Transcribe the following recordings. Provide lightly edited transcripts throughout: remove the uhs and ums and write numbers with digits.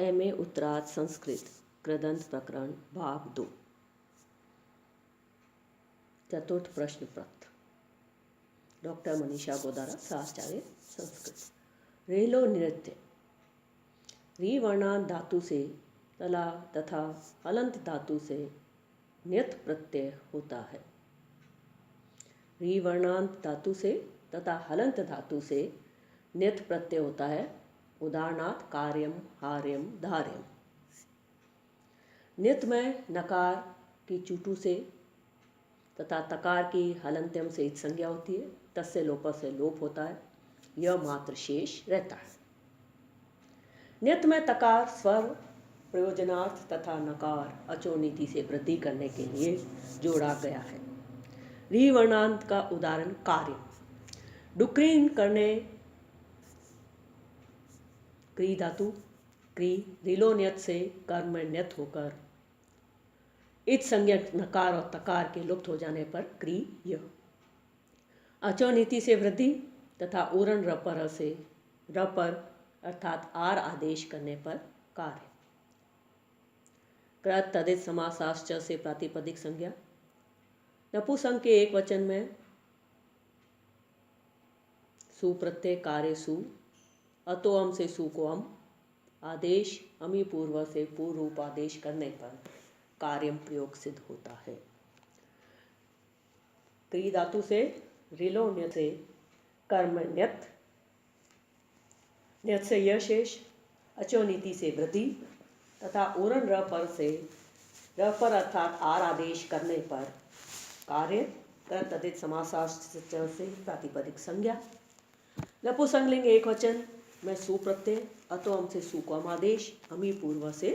MA. उत्तरार्ध संस्कृत कृदंत प्रकरण भाग 2 चतुर्थ प्रश्न पत्र डॉक्टर मनीषा गोदारा साचार्य संस्कृत। रेलो नृत्य री वर्णांत धातु से तला तथा हलंत धातु से न्यत प्रत्यय होता है। री वर्णांत धातु से तथा हलंत धातु से न्यत प्रत्यय होता है। उदाहरणार्थ कार्यम, हार्यम, धार्यम। न्यत में नकार की चुटू से तथा तकार की हलंत्यम से इत संज्ञा होती है। तस्य लोप से लोप होता है। यह मात्र शेष रहता है। न्यत में तकार स्वर प्रयोजनार्थ तथा नकार अचोनीति से वृद्धि करने के लिए जोड़ा गया है। री वर्णांत का उदाहरण कार्य, डुक्रीन करने, क्री धातु, क्री रीलोन्यत से कर्म में न्यत होकर इत संज्ञक नकार और तकार के लुप्त हो जाने पर क्री य। अचोनीति से वृद्धि तथा उरण रपर से रपर अर्थात आर आदेश करने पर कार्य। कृत तदित समासाश्च से प्रातिपदिक संज्ञा। नपुंसक के एक वचन में सु प्रत्यय कार्य सु, अतो अम से सु को अम आदेश अमी पूर्व से पूर्व रूप आदेश करने पर कार्यम प्रयोग सिद्ध होता है। क्री धातु से रिलोन्य से कर्म न्यत, न्यत से यह शेष, अचोनीति से वृद्धि तथा उरण र पर से र पर अर्थात आर आदेश करने पर कार्य। कर तदित समासाश्च से प्रातिपदिक संज्ञा। नपुंसकलिंग एक वचन में सु प्रत्यय, अतो अम से सु को अम आदेश अमी पूर्व से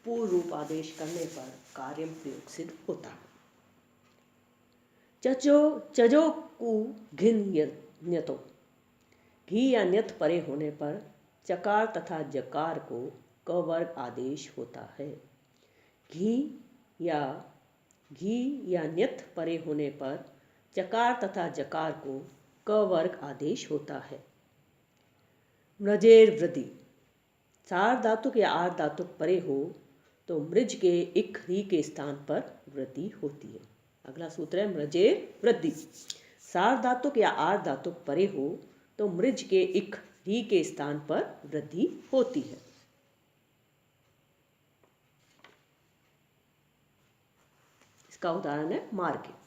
पूर्व रूप आदेश करने पर कार्यम प्रयोग सिद्ध होता है। चजो कु घिन न्यतो, घी या न्यत परे होने पर चकार तथा जकार को क वर्ग आदेश होता है। घी या न्यत परे होने पर चकार तथा जकार को क वर्ग आदेश होता है। मृजेर वृद्धि, सार धातुक या आर धातुक परे हो तो मृज के इक री के स्थान पर वृद्धि होती है। अगला सूत्र है मृजेर वृद्धि। सार धातुक या आर धातुक परे हो तो मृज के इक री के स्थान पर वृद्धि होती है। इसका उदाहरण है मार्गे।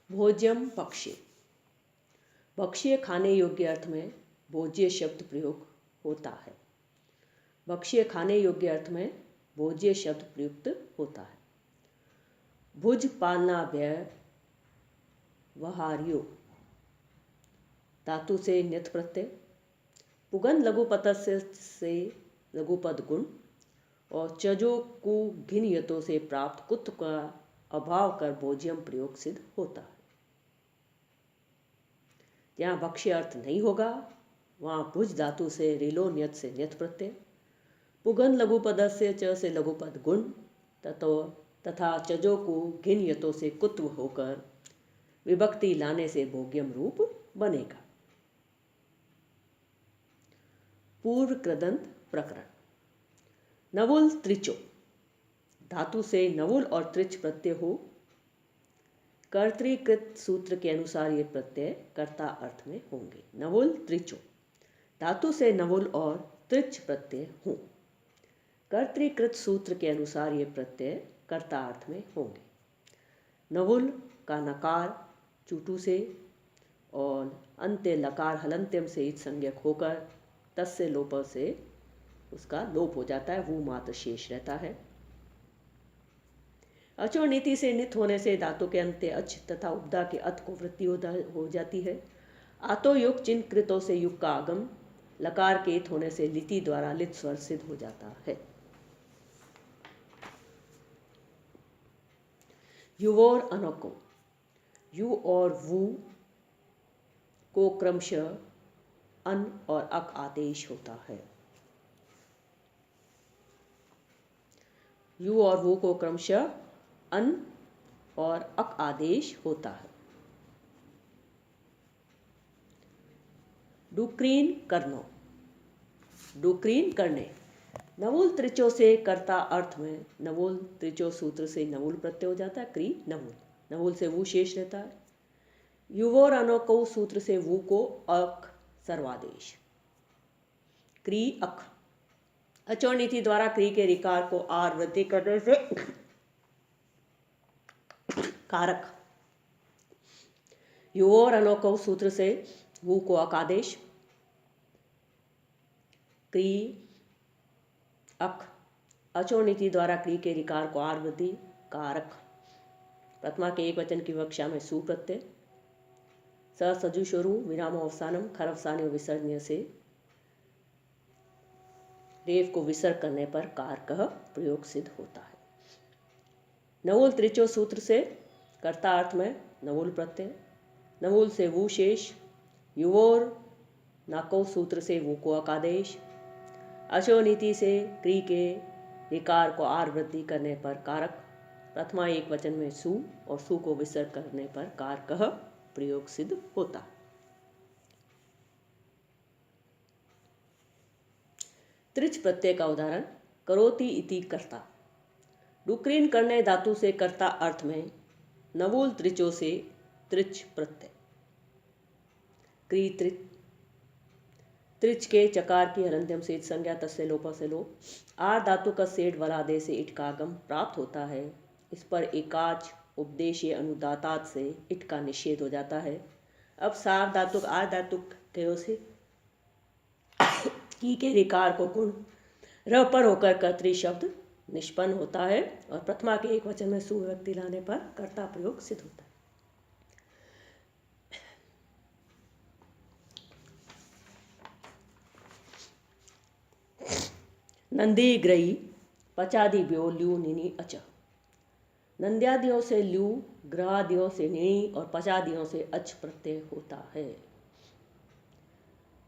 भोज्यम भक्ष्य, भक्ष्य खाने योग्य अर्थ में भोज्य शब्द प्रयोग होता है। भक्ष्य खाने योग्य अर्थ में भोज्य शब्द प्रयुक्त होता है। भुज पालना व्यय वहार्यो धातु से न्यत प्रत्यय, पुगन लघुपद से लघुपद गुण और चजो कु घिन यतो से प्राप्त कुत्व का अभाव कर भोज्यम प्रयोग सिद्ध होता है। जहाँ भक्ष्य अर्थ नहीं होगा वहाँ भुज धातु से रिलो न्यत से न्यत प्रत्यय, पुगन लघुपद से च से लघुपद गुण तथा चजो को घिन यतो से कुत्व होकर विभक्ति लाने से भोग्यम रूप बनेगा। पूर्व कृदंत प्रकरण, नवुल त्रिचो धातु से नवुल और त्रिच प्रत्यय हो, कर्तृकृत सूत्र के अनुसार ये प्रत्यय कर्ता अर्थ में होंगे। नवुल त्रिचो धातु से नवुल और त्रिच प्रत्यय हों, कर्तृकृत सूत्र के अनुसार ये प्रत्यय कर्ता अर्थ में होंगे। नवुल का नकार चुटू से और अंत्य लकार हलंत्यम से इत संज्ञक होकर तस्य लोप से उसका लोप हो जाता है। वो मात्र शेष रहता है। अचोनीति से नित होने से धातु के अंत्य अच तथा उपदा के अत को वृद्धि हो जाती है। आतो युग चिन्ह कृतों से युग का आगम, लकार के इत होने से लिति द्वारा लित स्वर सिद्ध हो जाता है। युवोर अनको, यु और वु को क्रमशः अन और अक आदेश होता है। यू और वो को क्रमशः अन और अक आदेश होता है। डुक्रीन करनो, डुक्रीन करने। नवुल त्रिचो से कर्ता अर्थ में नवुल त्रिचो सूत्र से नवुल प्रत्यय हो जाता है, क्री नवुल। नवुल से वो शेष रहता है। युवोर अनोको सूत्र से वो को अक सर्वादेश, क्री अक। अचो नीति द्वारा क्री के रिकार को आर वृद्धि करने से कारक। युवोर अनोको सूत्र से वो को अकादेश, क्री अक। अचो नीति द्वारा क्री के रिकार को आर वृद्धि कारक। प्रथमा के एक वचन की विवक्षा में सु प्रत्यय। स सजुषोरु विराम अवसानम खरवसान्य विसर्जन से रेव को विसर्ग करने पर कारक प्रयोग सिद्ध होता है। नवुल त्रिचो सूत्र से कर्ता अर्थ में नवुल प्रत्यय। नवुल से वो शेष। युवोर नाको सूत्र से वो को अकादेश। अचो नीति से क्री के विकार को आर वृद्धि करने पर कारक। प्रथमा एक वचन में सु और सु को विसर्ग करने पर कारक प्रयोग सिद्ध होता। त्रिच प्रत्यय का उदाहरण करोति इति कर्ता। डुक्रीन करने धातु से कर्ता अर्थ में नवुल त्रिचो से त्रिच प्रत्यय। क्री त्रिच। त्रिच के चकार की हरंत्यम से संज्ञा तस्य लोप से लोप। आर धातु का सेठ वलादे से इट का आगम प्राप्त होता है। इस पर एकाच उपदेशीय अनुदातात से इट का निषेध हो जाता है। अब सार धातुक आर धातुक कयो से की के रिकार को गुण र पर होकर कर्तरी शब्द निष्पन्न होता है और प्रथमा के एक वचन में सुव्यक्ति लाने पर कर्ता प्रयोग सिद्ध होता है। नंदी ग्रही पचादि ब्यो ल्यू निनी अच। नंद्यादियों से ल्यू, ग्रहादियों से निणी और पचादियों से अच प्रत्यय होता है।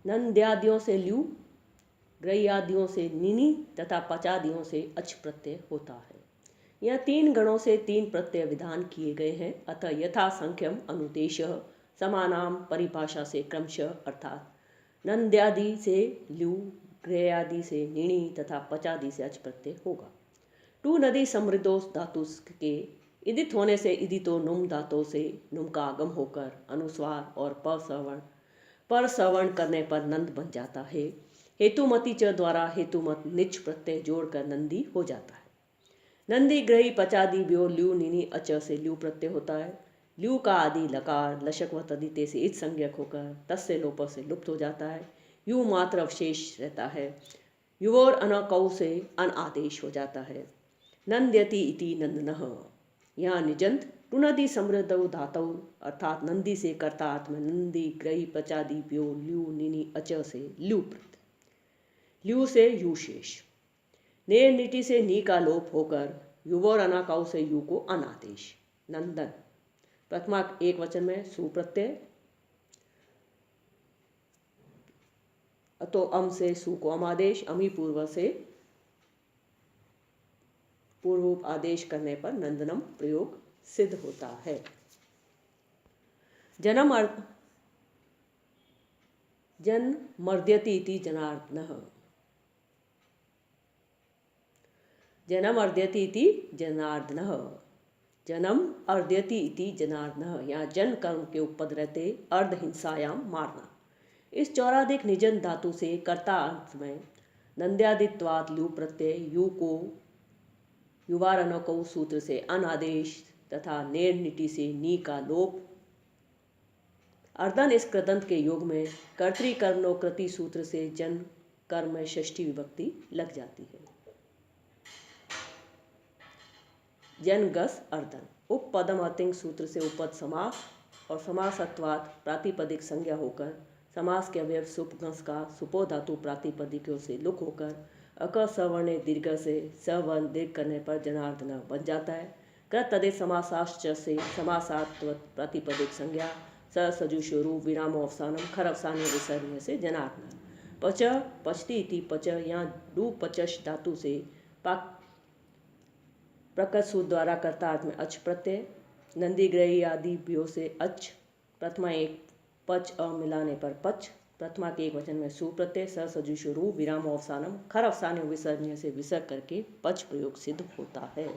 नंद्यादियों से ल्यू, ग्रह्यादियों से निनी तथा पचादियों से अच प्रत्यय होता है। यह तीन गणों से तीन प्रत्यय विधान किए गए हैं। अतः यथा संख्यम अनुदेश समानाम परिभाषा से क्रमशः अर्थात नंद्यादि से ल्यू, ग्रह्यादि से निणी तथा पचादि से अच प्रत्यय होगा। टू नदी समृद्धो धातु के इदित होने से इदितो नुम धातु से नुम का आगम होकर अनुस्वार और पर सवर्ण करने पर नंद बन जाता है। हेतुमति च द्वारा हेतुमत निच प्रत्यय जोड़कर नंदी हो जाता है। नंदी ग्रही पचादि ब्यो ल्यू निनी अच से ल्यू प्रत्यय होता है। ल्यू का आदि लकार लशक व तदिते से इत संज्ञक होकर तस्य लोप से लुप्त हो जाता है। यू मात्र अवशेष रहता है। युवोर अनकौ से अन आदेश हो जाता है। नंद्यति इति नंदनः। यहाँ निजंत टुनदी समृद्ध धातु अर्थात नंदी से कर्ता अर्थ में नंदी ग्रही पचादि ब्यो ल्यू निनी अच से ल्यू प्रत्यय। ल्यू से यू शेष। नेर नीति से नी का लोप होकर युवोर अनाकाउ से यू को अनादेश। नंदन प्रथमा एक वचन में सुप्रत्यय। तो अम से सु को अमादेश। अमी पूर्व से पूर्व आदेश करने पर नंदनम प्रयोग सिद्ध होता है। जन मर्द्यति इति जनार्दनः। जनम अर्द्यति इति जनार्दनः। जनम अर्द्यति इति जनार्दनः। यहाँ जन कर्म के उपपद रहते अर्ध हिंसायाम मारना। इस चौराधिक निजन धातु से कर्ता अर्थ में नंद्यादित्वाद ल्यू प्रत्यय यू को युवारणको सूत्र से अनादेश तथा नेर नीति से नी का लोप। अर्धन इस कृदंत के योग में कर्तृकर्मणो कृति सूत्र से जन कर्म में षष्ठी विभक्ति लग जाती है। जन गस अर्धन उप पदम अतिंग सूत्र से उपद समास और समासत्वात् प्रातिपदिक संज्ञा होकर समास के अवयव सुप गस का सुपो धातु प्रातिपदिकों से लुक होकर अक सवर्ण दीर्घ से सवर्ण दीर्घ करने पर जनार्दन बन जाता है। कृत तदे समासाश्च से समासात्व प्रातिपदिक संज्ञा स सजुषोरु विराम अवसानम खर अवसान्य विसर्जन से जनार्दन। पच पचती इति पच यहाँ डू पचश धातु से पाक प्रकृत सूत्र द्वारा कर्ता अर्थ में अच प्रत्यय, नंदी ग्रही आदि व्यो से अच, प्रथमा एक पच अ मिलाने पर पच, प्रथमा के एक वचन में सु प्रत्यय, स सजुषु रू विराम अवसानम खर अवसाने विसर्जन से विसर्ग करके पच प्रयोग सिद्ध होता है।